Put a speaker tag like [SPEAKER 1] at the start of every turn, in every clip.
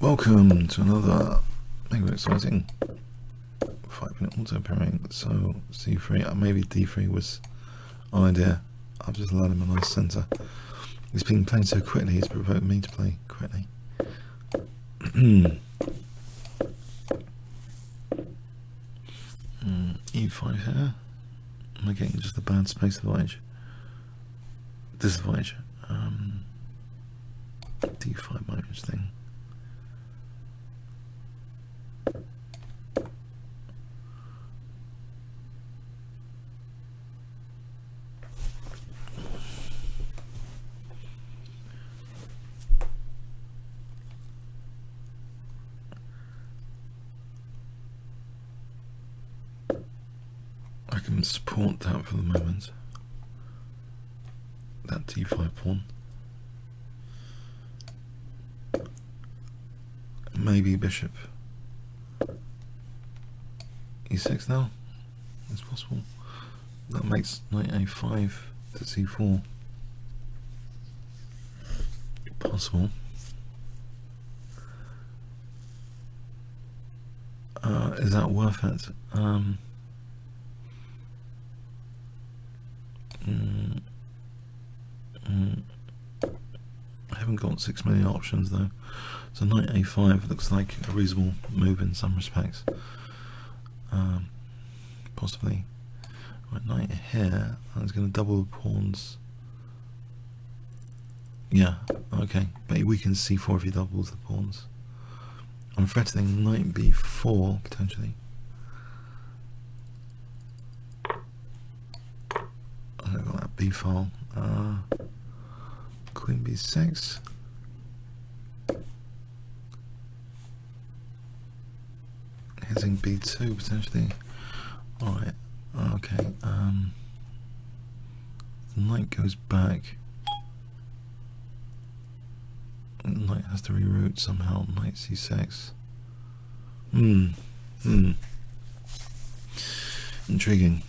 [SPEAKER 1] Welcome to another mega exciting 5-minute auto pairing. So C3, maybe D3 was an idea. I've just allowed him a nice centre. He's been playing so quickly, he's provoked me to play quickly. E5 here. Am I getting just a bad space advantage? Disadvantage. D5 might be interesting. I can support that for the moment. That D5 pawn. Maybe bishop E6 now. It's possible. That makes knight A5 to C4 possible. Is that worth it? I haven't got 6 million options though. So knight A5 looks like a reasonable move in some respects. Possibly. Right, knight here, that's going to double the pawns. Yeah, okay. But he weakens C4 if he doubles the pawns. I'm threatening knight B4 potentially. I've got that B file. Queen B6. Hitting B2 potentially. Alright, okay. The knight goes back. The knight has to reroute somehow. Knight C6. Intriguing.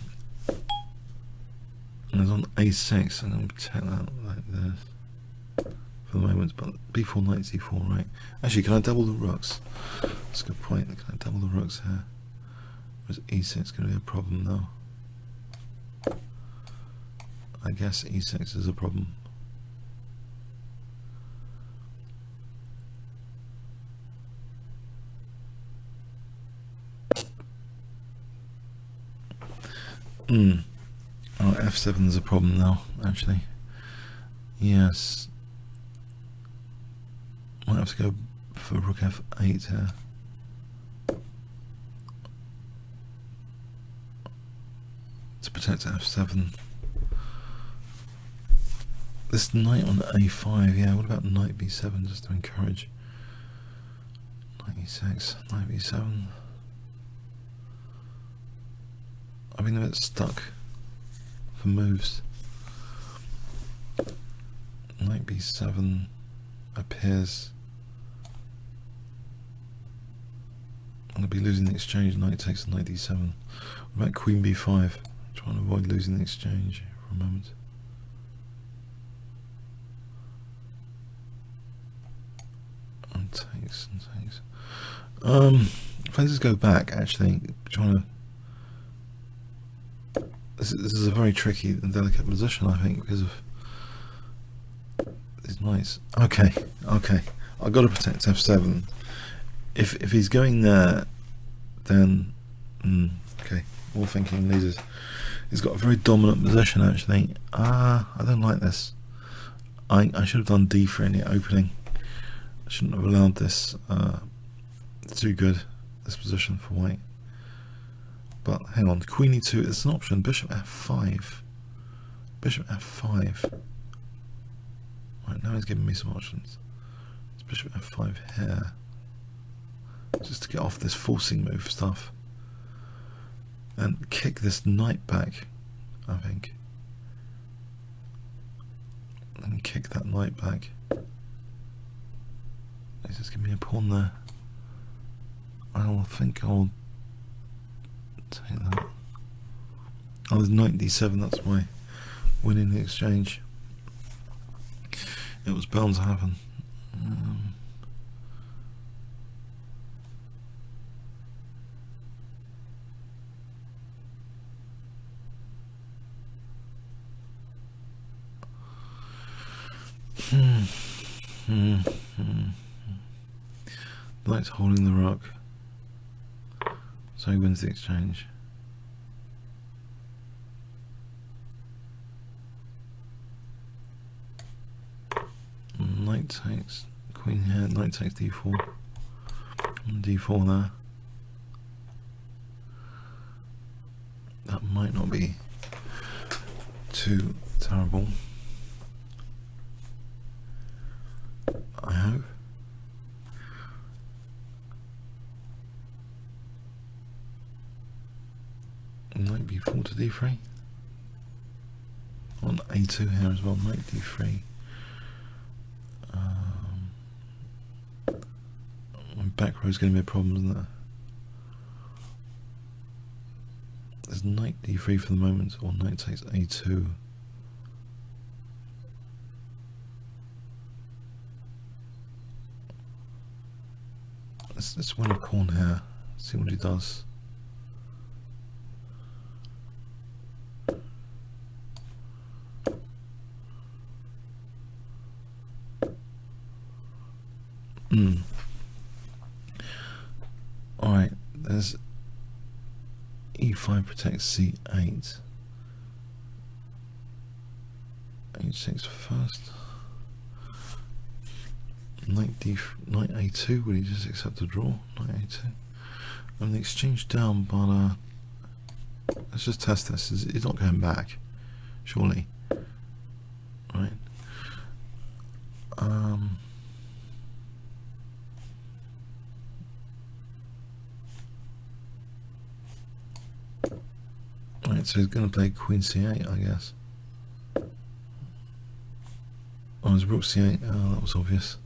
[SPEAKER 1] And it's on A6. I'm going to protect that like this for the moment. But B4, knight C4, right? Actually, can I double the rooks? That's a good point. Can I double the rooks here? Whereas E6 going to be a problem though? I guess E6 is a problem. Oh, F7 is a problem now, actually. Yes. Might have to go for rook F8 here. To protect F7. This knight on A5, yeah, what about knight B7 just to encourage? Knight E6, knight B7. I've been a bit stuck for moves. Knight B7 appears. I'm going to be losing the exchange. Knight takes knight D7. What about Queen B5? Trying to avoid losing the exchange for a moment. And takes and takes. If I just go back, actually, trying to. This is a very tricky and delicate position, I think, because of these knights. Okay, I've got to protect F7. If he's going there, then okay, more thinking leaders. He's got a very dominant position, actually. I don't like this. I should have done D3 in the opening. I shouldn't have allowed this. It's too good, this position for white. But hang on, Queen E2 is an option. Bishop F5. Bishop F5. Right, now he's giving me some options. It's Bishop F5 here. Just to get off this forcing move stuff. And kick this knight back, I think. And kick that knight back. He's just giving me a pawn there. I think I'll take that. Oh, there's knight D7, that's my winning the exchange. It was bound to happen. Black's holding the rook, so he wins the exchange. Knight takes queen here, knight takes d4, and d4 there. That might not be too terrible, I hope. Knight b4 to d3. On a2 here as well, knight d3. Back row is going to be a problem, isn't there? There's knight d3 for the moment, or knight takes a2. Let's win a pawn here, see what he does. Alright, there's e5 protects c8. h6 first. Knight a2, will he just accept the draw? Knight a2. And the exchange down, but let's just test this. He's not going back, surely. Right. Right, so he's going to play queen c8, I guess. Oh, it's rook c8. Oh, that was obvious.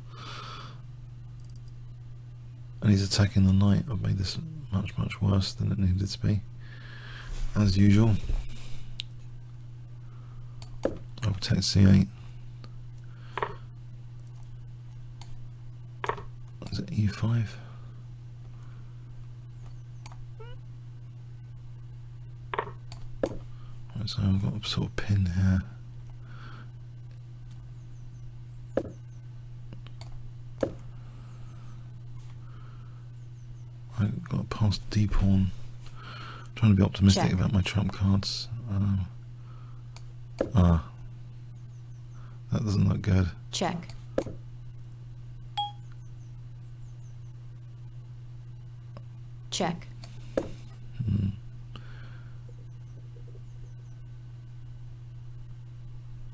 [SPEAKER 1] And he's attacking the knight. I've made this much worse than it needed to be, as usual. I'll protect c8. Is it e5? Right, so I've got a sort of pin here. I've got past d pawn. Trying to be optimistic about my trump cards. That doesn't look good.
[SPEAKER 2] Check. Check.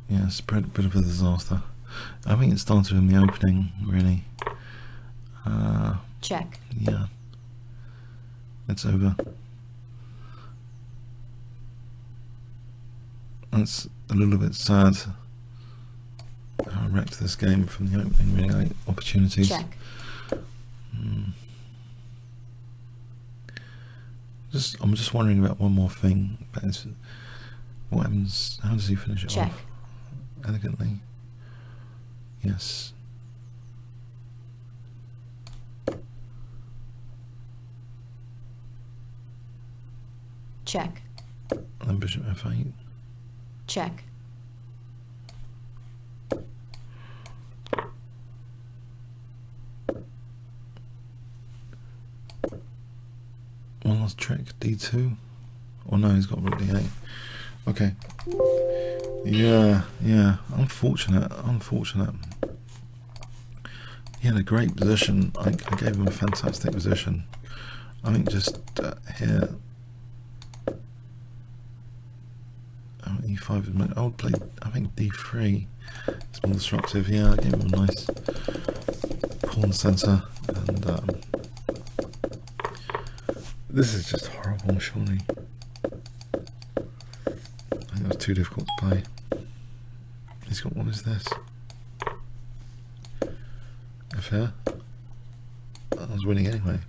[SPEAKER 1] Yeah, it's a bit of a disaster. I think it started in the opening, really.
[SPEAKER 2] Check.
[SPEAKER 1] Yeah. It's over. That's a little bit sad. I wrecked this game from the opening, really. Opportunities.
[SPEAKER 2] Check.
[SPEAKER 1] I'm just wondering about one more thing. What happens? How does he finish it
[SPEAKER 2] Check.
[SPEAKER 1] off? Elegantly. Yes.
[SPEAKER 2] Check.
[SPEAKER 1] And then bishop f8.
[SPEAKER 2] Check.
[SPEAKER 1] One last trick, d2. Oh no, he's got rook d8. Okay. Yeah. Unfortunate. He had a great position. I gave him a fantastic position. I think just here. Oh, e5 is my. I would play. I think d3 is more disruptive. Yeah, I gave him a nice pawn center, and this is just horrible. Surely, I think that was too difficult to play. He's got, what is this? Fair. I was winning anyway.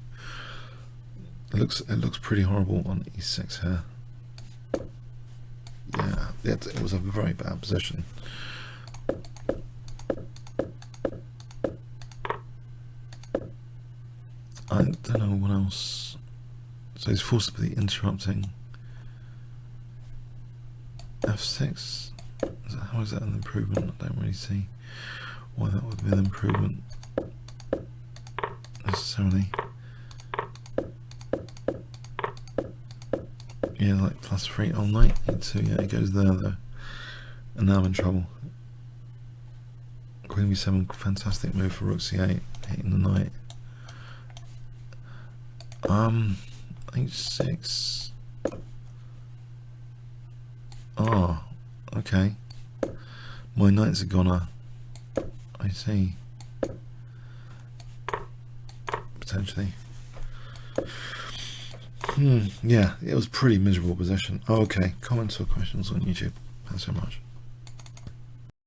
[SPEAKER 1] It looks pretty horrible on e6 here. Yeah, it was a very bad position. I don't know what else. So he's forced to be interrupting. f6. How is that an improvement? I don't really see. why that would be an improvement necessarily. Yeah, like +3 all night. E2, yeah, it goes there though. And now I'm in trouble. Queen B7, fantastic move for Rook C8, hitting the knight. H6. Oh, okay. My knights are gonna. I see. Potentially. Yeah, it was pretty miserable position. Oh, okay, comments or questions on YouTube. Thanks so much.